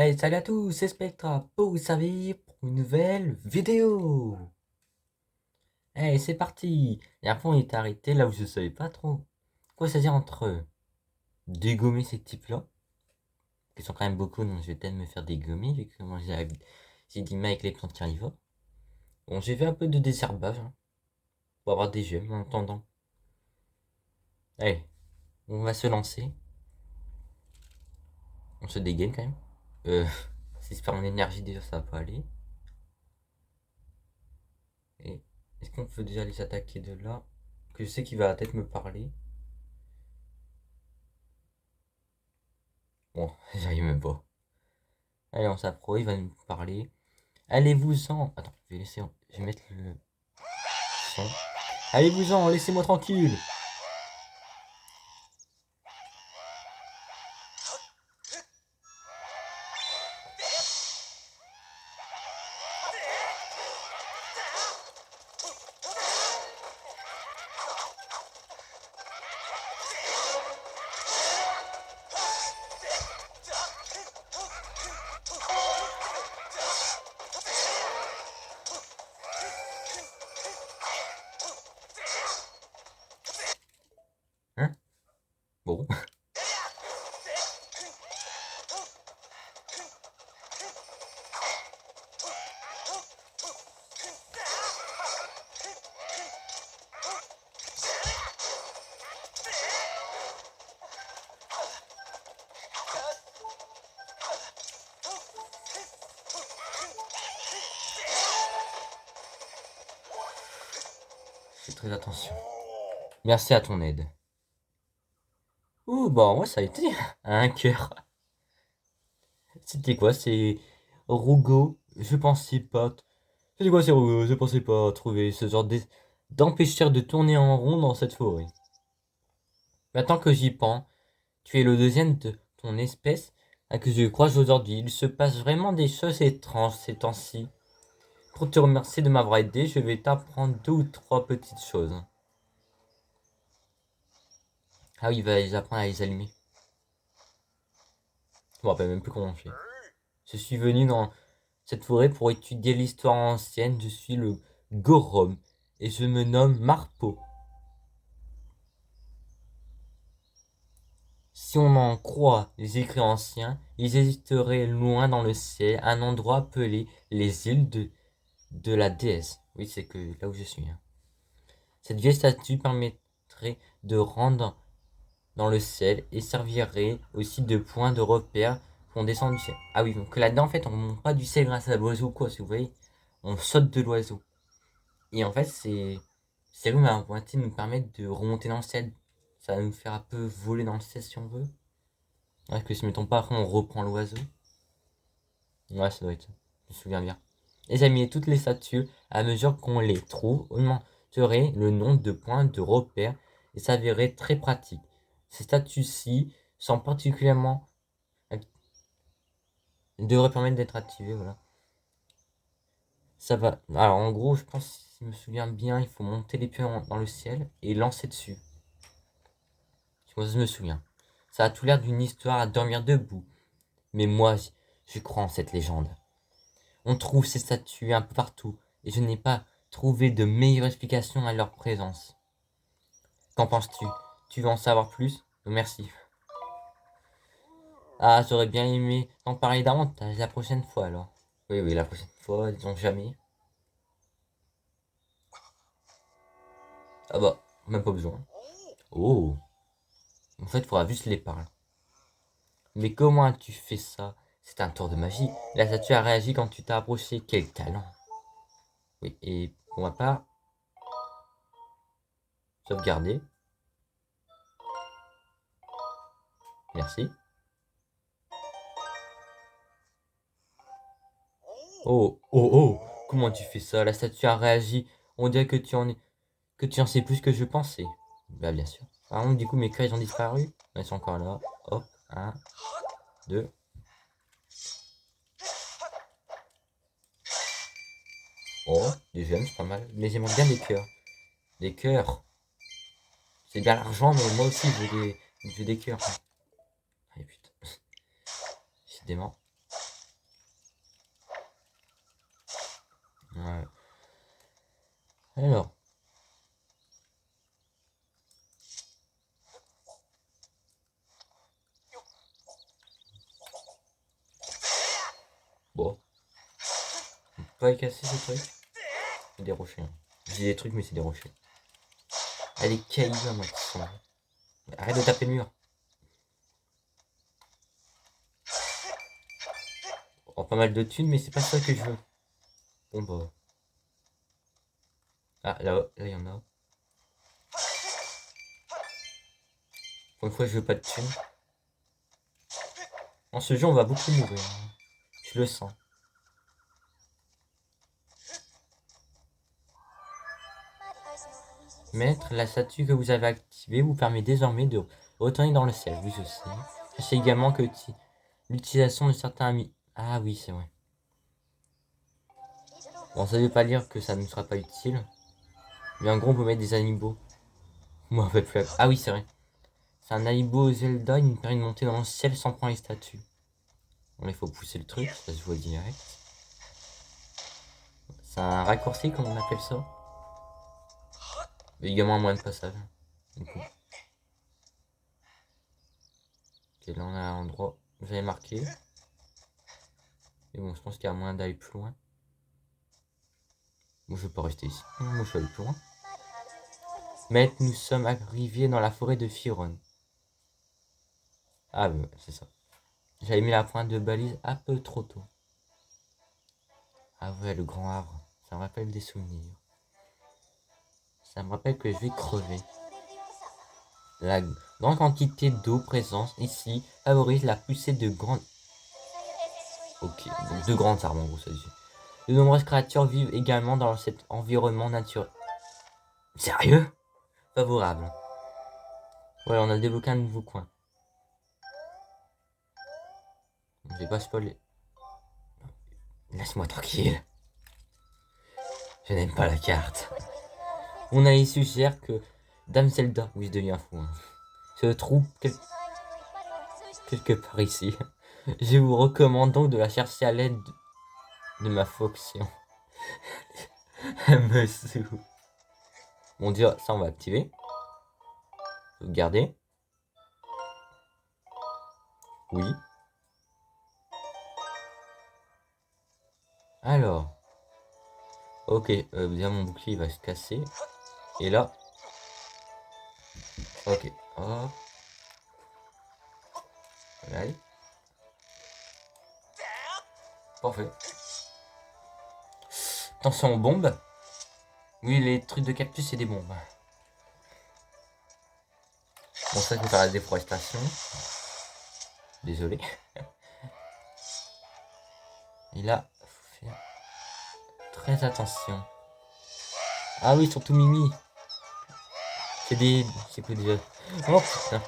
Hey, salut à tous, c'est Spectra, pour vous savez, pour une nouvelle vidéo. Hey, c'est parti. Et après, on est arrêté là où je savais pas trop quoi choisir entre dégommer ces types-là, qui sont quand même beaucoup, donc je vais peut-être me faire dégommer, vu que moi j'ai du mal avec les plantes carnivores. Bon, j'ai fait un peu de désherbage, pour avoir des gemmes en attendant. Allez, on va se lancer. On se dégaine quand même. Euh, si c'est par mon énergie déjà, ça va pas aller. Et est-ce qu'on peut déjà les attaquer de là? Que je sais qu'il va peut-être me parler. Bon, j'arrive même pas. Allez, on s'approche, il va nous parler. Allez-vous-en. Attends, je vais mettre le son. Allez-vous-en, laissez-moi tranquille. Hein? Bon. Fais très attention. Merci à ton aide. Ouh, bah, moi, ça a été un cœur. C'était quoi? C'est Rougo. Je pensais pas. C'était quoi, c'est Rougo? Je pensais pas trouver ce genre d'empêcheur de tourner en rond dans cette forêt. Maintenant que j'y pense, tu es le deuxième de ton espèce à que je croise aujourd'hui. Il se passe vraiment des choses étranges ces temps-ci. Pour te remercier de m'avoir aidé, je vais t'apprendre deux ou trois petites choses. Ah oui, il va les apprendre à les allumer. Je me rappelle même plus comment on fait. Je suis venu dans cette forêt pour étudier l'histoire ancienne. Je suis le Gorom et je me nomme Marpo. Si on en croit les écrits anciens, ils existeraient loin dans le ciel, un endroit appelé les îles de la déesse. Oui, c'est que là où je suis, hein. Cette vieille statue permettrait de rendre dans le ciel et servirait aussi de point de repère pour descendre du ciel. Ah oui, donc là-dedans, en fait, on monte pas du ciel grâce à l'oiseau, quoi, si vous voyez. On saute de l'oiseau. Et en fait, ces rues à pointer nous permettent de remonter dans le ciel. Ça va nous faire un peu voler dans le ciel si on veut. Ouais, que si mettons pas, après on reprend l'oiseau. Ouais, ça doit être ça. Je me souviens bien. Examiner toutes les statues à mesure qu'on les trouve augmenterait le nombre de points de repère et s'avérait très pratique. Ces statues-ci sont particulièrement devraient permettre d'être activées, voilà. Ça va. Alors en gros, je pense, si je me souviens bien, il faut monter les pieds dans le ciel et lancer dessus. Je me souviens. Ça a tout l'air d'une histoire à dormir debout. Mais moi, je crois en cette légende. On trouve ces statues un peu partout, et je n'ai pas trouvé de meilleure explication à leur présence. Qu'en penses-tu? Tu veux en savoir plus? Merci. Ah, j'aurais bien aimé t'en parler davantage la prochaine fois alors. Oui, oui, la prochaine fois, disons jamais. Ah bah, même pas besoin. Oh, en fait, il faudra juste les parler. Mais comment as-tu fait ça? C'est un tour de magie. La statue a réagi quand tu t'es approché. Quel talent! Oui, et pour ma part, sauvegarder. Merci. Oh, oh, oh! Comment tu fais ça? La statue a réagi. On dirait que tu en sais plus que je pensais. Bah, bien sûr. Par contre, du coup, mes cœurs, ils ont disparu. Ils sont encore là. Hop, un, deux. Oh, des gemmes, c'est pas mal. Mais j'aimerais bien des cœurs. Des cœurs. C'est bien l'argent, mais moi aussi, je veux des cœurs. Ah putain. Décidément. Ouais. Alors. Bon. On peut pas les casser ces trucs. C'est des rochers. Hein. Je dis des trucs, mais c'est des rochers. Ah, les cailloux à moi qui sont là. Arrête de taper le mur. Oh, pas mal de thunes, mais c'est pas ça que je veux. Bon bah. Ah, là, là, il y en a. Pour une fois, je veux pas de thunes. En ce jeu, on va beaucoup mourir. Hein. Je le sens. Maître, la statue que vous avez activée vous permet désormais de retourner dans le ciel. Oui, je sais. Sachez également que l'utilisation de certains amis. Ah oui, c'est vrai. Bon, ça veut pas dire que ça ne sera pas utile. Mais en gros, on peut mettre des animaux. Moi, en fait, plus. Ah oui, c'est vrai. C'est un amiibo Zelda, il me permet de monter dans le ciel sans prendre les statues. Bon, il faut pousser le truc, ça se voit direct. C'est un raccourci, comme on appelle ça. Mais également un moyen de passage. Du coup. Ok, là on a un endroit où j'avais marqué. Et bon, je pense qu'il y a moyen d'aller plus loin. Bon, je vais pas rester ici. Moi, je vais aller plus loin. Mais nous sommes arrivés dans la forêt de Firon. Ah, ouais, c'est ça. J'avais mis la pointe de balise un peu trop tôt. Ah ouais, le grand arbre. Ça me rappelle des souvenirs. Ça me rappelle que je vais crever. La grande quantité d'eau présente ici favorise la poussée de grandes... Ok, donc de grandes arbres en gros ça dit. De nombreuses créatures vivent également dans cet environnement naturel. Sérieux? Favorable. Voilà, on a débloqué un nouveau coin. Je vais pas spoiler. Laisse-moi tranquille. Je n'aime pas la carte. On a ici suggère que Dame Zelda, oui je deviens fou, hein, se trouve quelque part ici. Je vous recommande donc de la chercher à l'aide de ma fonction. Elle me saoule. Bon Dieu, ça on va activer. Sauvegarder. Oui. Alors. Ok, bien mon bouclier il va se casser. Et là. Ok. Hop. Allez. Parfait. Attention aux bombes. Oui, les trucs de cactus, c'est des bombes. Bon, ça, c'est par la déforestation. Désolé. Et là, faut faire très attention. Ah oui, surtout Mimi. C'est des... C'est quoi déjà? Oh putain.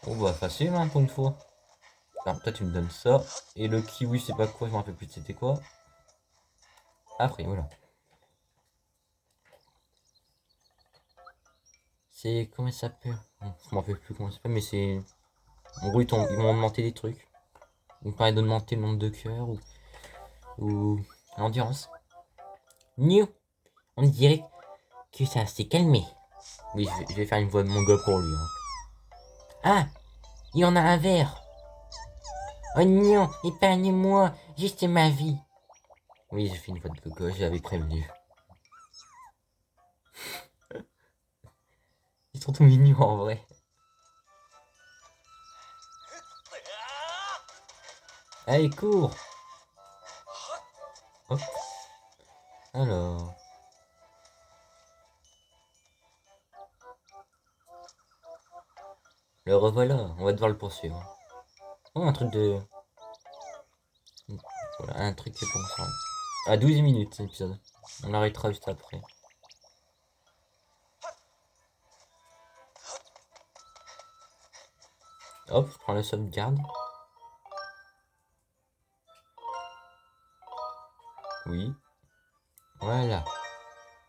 Bon bah facile hein, pour une fois. Alors, toi tu me donnes ça. Et le kiwi, c'est pas quoi, je m'en rappelle plus c'était quoi. Après, voilà. C'est... Comment ça s'appelle? Je m'en rappelle plus comment ça s'appelle, mais c'est... En gros, ils vont augmenter des trucs. Ils permettent d'augmenter le nombre de cœurs ou l'endurance. New. On dirait que ça s'est calmé. Oui, je vais faire une voix de mon gars pour lui. Hein. Ah, il y en a un verre. Oh non, épargnez-moi, juste ma vie. Oui, j'ai fait une voix de gogo, j'avais prévenu. Ils sont tout mignons en vrai. Allez, cours. Hop. Alors. Le revoilà, on va devoir le poursuivre. Oh, un truc de... Voilà, un truc qui est pour ça. À 12 minutes, cet épisode. On arrêtera juste après. Hop, je prends la sauvegarde. Oui. Voilà.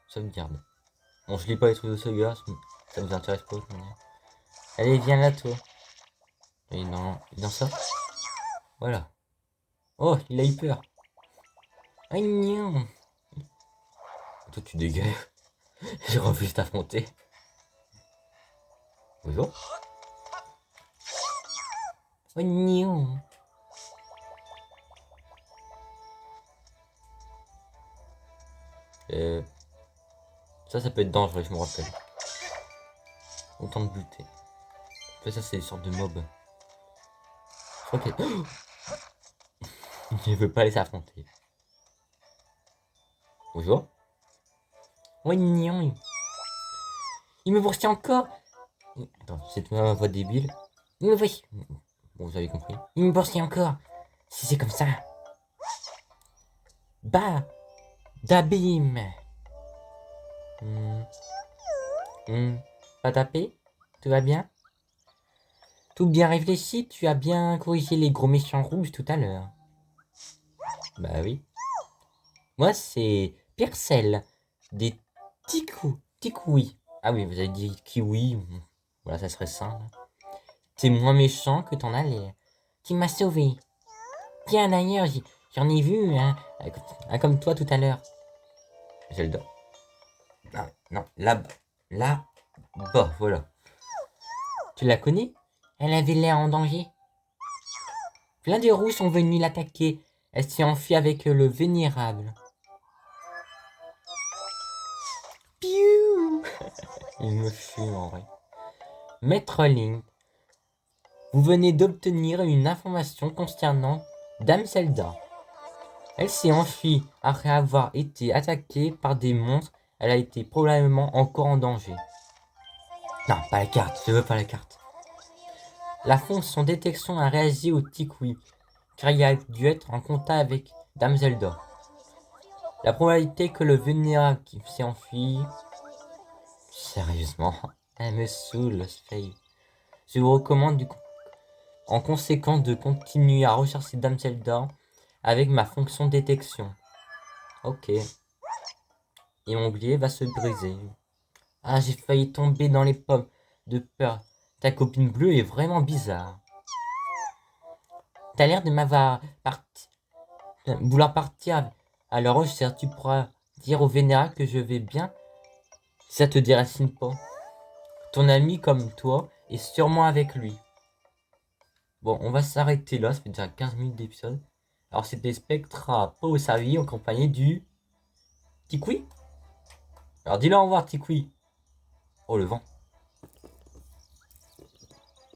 Sauvegarde. Bon, je lis pas les trucs de sauvegarde, ça vous intéresse pas, je veux dire. Allez, viens là, toi. Et dans ça. Voilà. Oh, il a eu peur. Ah, non. Toi, tu dégages. J'ai refusé t'affronter. Bonjour. Oh, non. Euh, ça peut être dangereux, je me rappelle. Autant de buter. Après, ça, c'est des sortes de mobs. Je crois que... Je veux pas les affronter. Bonjour. Oh, non. Il me poursuit encore. Attends, c'est ma voix débile. Il me poursuit. Bon, vous avez compris. Il me poursuit encore. Si c'est comme ça. Bah, d'abîme. Hmm. Pas tapé? Tout va bien? Tout bien réfléchi? Tu as bien corrigé les gros méchants rouges tout à l'heure. Bah oui. Moi, c'est Pixel. Des Tikouis. Ah oui, vous avez dit kiwi. Voilà, ça serait simple. T'es moins méchant que t'en as l'air. Tu m'as sauvé. Tiens, d'ailleurs, j'en ai vu, hein. Comme toi tout à l'heure. Zelda. Ah, non, là-bas. Là-bas, voilà. Tu la connais? Elle avait l'air en danger. Plein de roues sont venus l'attaquer. Elle s'est enfuie avec le vénérable. Piou. Il me fume en vrai. Maître Link, vous venez d'obtenir une information concernant Dame Zelda. Elle s'est enfuie après avoir été attaquée par des monstres. Elle a été probablement encore en danger. Non, pas la carte, je veux pas la carte. La fonction détection a réagi au Tikwi, car il a dû être en contact avec Dame Zelda. La probabilité que le vénérable qui s'est enfui... Sérieusement, elle me saoule, Faye. Je vous recommande en conséquence de continuer à rechercher Dame Zelda avec ma fonction détection. Ok. Et mon bouclier va se briser. Ah, j'ai failli tomber dans les pommes de peur. Ta copine bleue est vraiment bizarre. T'as l'air de vouloir partir à leur recherche. Tu pourras dire au vénérable que je vais bien si ça te déracine pas. Ton ami comme toi est sûrement avec lui. Bon, on va s'arrêter là, ça fait déjà 15 minutes d'épisode. Alors c'était Spectra Pau Savi en compagnie du Tikwi. Alors dis-le au revoir Tikwi. Oh le vent.